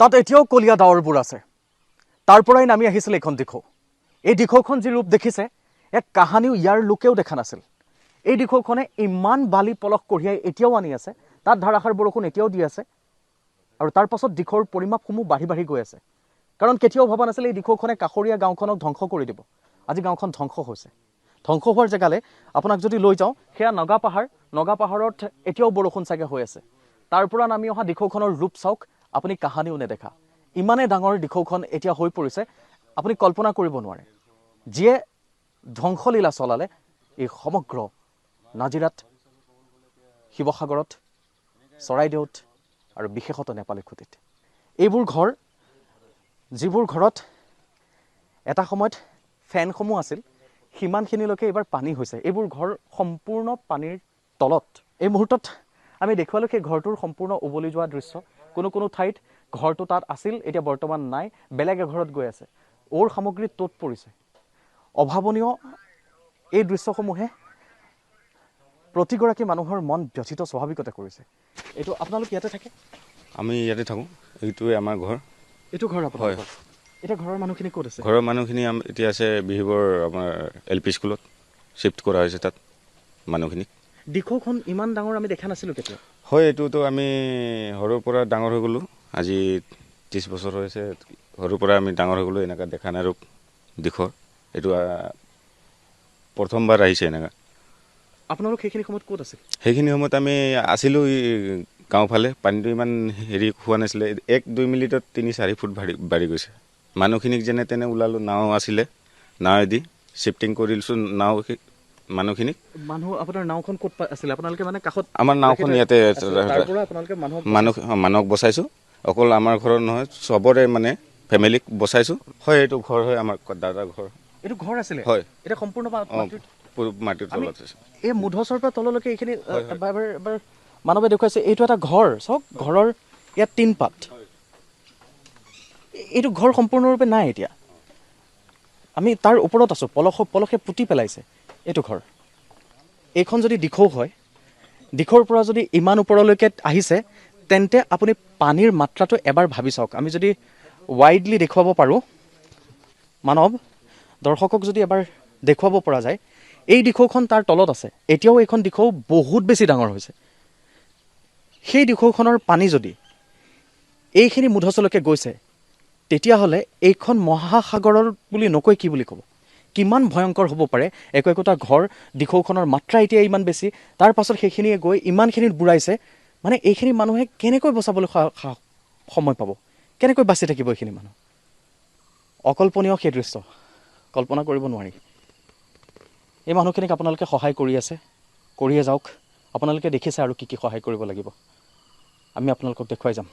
তাত এতিয়াও কলীয়া ডাৱৰবোৰ আছে। তাৰ পৰাই নামি আহিছিল এইখন দিখৌ। এই দিখৌখন যি ৰূপ দেখিছে, এক কাহানিও ইয়াৰ লোকেও দেখা নাছিল। এই দিখৌখনে ইমান বালি পলস কঢ়িয়াই এতিয়াও আনি আছে। তাত ধাৰাসাৰ বৰষুণ এতিয়াও দি আছে। আৰু তাৰ পাছত দিখৌৰ পৰিমাপসমূহ বাঢ়ি বাঢ়ি গৈ আছে। কাৰণ কেতিয়াও ভবা নাছিল এই দিখৌখনে কাষৰীয়া গাঁওখনক ধ্বংস কৰি দিব। আজি গাঁওখন ধ্বংস হৈছে। ধ্বংস হোৱাৰ জেগালৈ আপোনাক যদি লৈ যাওঁ, সেয়া নগা পাহাৰত এতিয়াও বৰষুণ চাগে হৈ আছে। তাৰ পৰা নামি অহা দিখৌখনৰ ৰূপ চাওক, আপুনি কাহানিও নেদেখা। ইমানেই ডাঙৰ দিখৌখন এতিয়া হৈ পৰিছে, আপুনি কল্পনা কৰিব নোৱাৰে। যিয়ে ধ্বংসলীলা চলালে এই সমগ্ৰ নাজিৰাত, শিৱসাগৰত, চৰাইদেউত আৰু বিশেষত নেপালী খুঁটিত। এইবোৰ ঘৰ, যিবোৰ ঘৰত এটা সময়ত ফেনসমূহ আছিল, সিমানখিনিলৈকে এইবাৰ পানী হৈছে। এইবোৰ ঘৰ সম্পূৰ্ণ পানীৰ তলত। এই মুহূৰ্তত আমি দেখুৱালোঁ সেই ঘৰটোৰ সম্পূৰ্ণ উবলি যোৱা দৃশ্য। কোনো কোনো ঠাইত ঘৰটো তাত আছিল, এতিয়া বৰ্তমান নাই, বেলেগ এঘৰত গৈ আছে। ওৰ সামগ্ৰী তত পৰিছে। অভাৱনীয় এই দৃশ্যসমূহে প্ৰতিগৰাকী মানুহৰ মন ব্যথিত স্বাভাৱিকতে কৰিছে। এইটো আপোনালোক ইয়াতে থাকে? আমি ইয়াতে থাকোঁ। এইটোৱে আমাৰ ঘৰ। এইটো ঘৰ আপোনাৰ? হয়। এতিয়া ঘৰৰ মানুহখিনি ক'ত আছে? ঘৰৰ মানুহখিনি এতিয়া আছে বিহিবৰ আমাৰ LP স্কুলত শ্বিফ্ট কৰা হৈছে তাত মানুহখিনিক। দিখৌখন ইমান ডাঙৰ আমি দেখা নাছিলোঁ কেতিয়া? হয়, এইটোতো আমি সৰুৰ পৰা ডাঙৰ হৈ গ'লোঁ। আজি 30 বছৰ হৈছে সৰুৰ পৰা আমি ডাঙৰ হৈ গ'লোঁ। এনেকুৱা দেখা নাই ৰূপ দিখৰ। এইটো প্ৰথমবাৰ আহিছে এনেকুৱা। আপোনালোক সেইখিনি সময়ত ক'ত আছিল? সেইখিনি সময়ত আমি আছিলোঁ গাঁওফালে। পানীটো ইমান হেৰি হোৱা নাছিলে। 1-2 মিনিটত 3-4 ফুট বাঢ়ি গৈছে। মানুহখিনিক যেনে তেনে ওলালোঁ। নাও আছিলে, নাৱেদি শ্বিফটিং কৰিছোঁ মানুহখিনিক। মানুহ আপোনাৰ নাওখন ক'ত আছিলে? আপোনালোকে মানে কাষত? আমাৰ নাওখন ইয়াতে। তাৰ পৰা আপোনালোকে মানুহক বচাইছোঁ। অকল আমাৰ ঘৰৰ নহয়, চবৰে মানে ফেমিলিক বচাইছোঁ। হয়, এইটো ঘৰ হয় আমাৰ দাদাৰ ঘৰ। এইটো ঘৰ আছিলে? হয়। এতিয়া সম্পূৰ্ণ মাটিৰ তলত আছে। এই মুধচৰ পৰা তললৈকে এইখিনি এবাৰ মানৱে দেখুৱাইছে। এইটো এটা ঘৰ, চাওক ঘৰৰ ইয়াত টিনপাত। এইটো ঘৰ সম্পূৰ্ণৰূপে নাই এতিয়া। আমি তাৰ ওপৰত আছোঁ, পলসে পুতি পেলাইছে এইটো ঘৰ। এইখন যদি দিখৌ হয়, দিখৌৰ পৰা যদি ইমান ওপৰলৈকে আহিছে, তেন্তে আপুনি পানীৰ মাত্ৰাটো এবাৰ ভাবি চাওক। আমি যদি ৱাইডলি দেখুৱাব পাৰোঁ, মানৱ দৰ্শকক যদি এবাৰ দেখুৱাব পৰা যায়, এই দিখৌখন তাৰ তলত আছে। এতিয়াও এইখন দিখৌ বহুত বেছি ডাঙৰ হৈছে। সেই দিখৌখনৰ পানী যদি এইখিনি মুধচলৈকে গৈছে, তেতিয়াহ'লে এইখন মহাসাগৰৰ বুলি নকৈ কি বুলি ক'ব? কিমান ভয়ংকৰ হ'ব পাৰে একোটা ঘৰ। দিখৌখনৰ মাত্ৰা এতিয়া ইমান বেছি, তাৰ পাছত সেইখিনিয়ে গৈ ইমানখিনিত বুঢ়াইছে। মানে এইখিনি মানুহে কেনেকৈ বচাবলৈ সময় পাব? কেনেকৈ বাচি থাকিব এইখিনি মানুহ? অকল্পনীয় সেই দৃশ্য, কল্পনা কৰিব নোৱাৰি। এই মানুহখিনিক আপোনালোকে সহায় কৰি আছে, কৰিয়ে যাওক। আপোনালোকে দেখিছে আৰু কি কি সহায় কৰিব লাগিব, আমি আপোনালোকক দেখুৱাই যাম।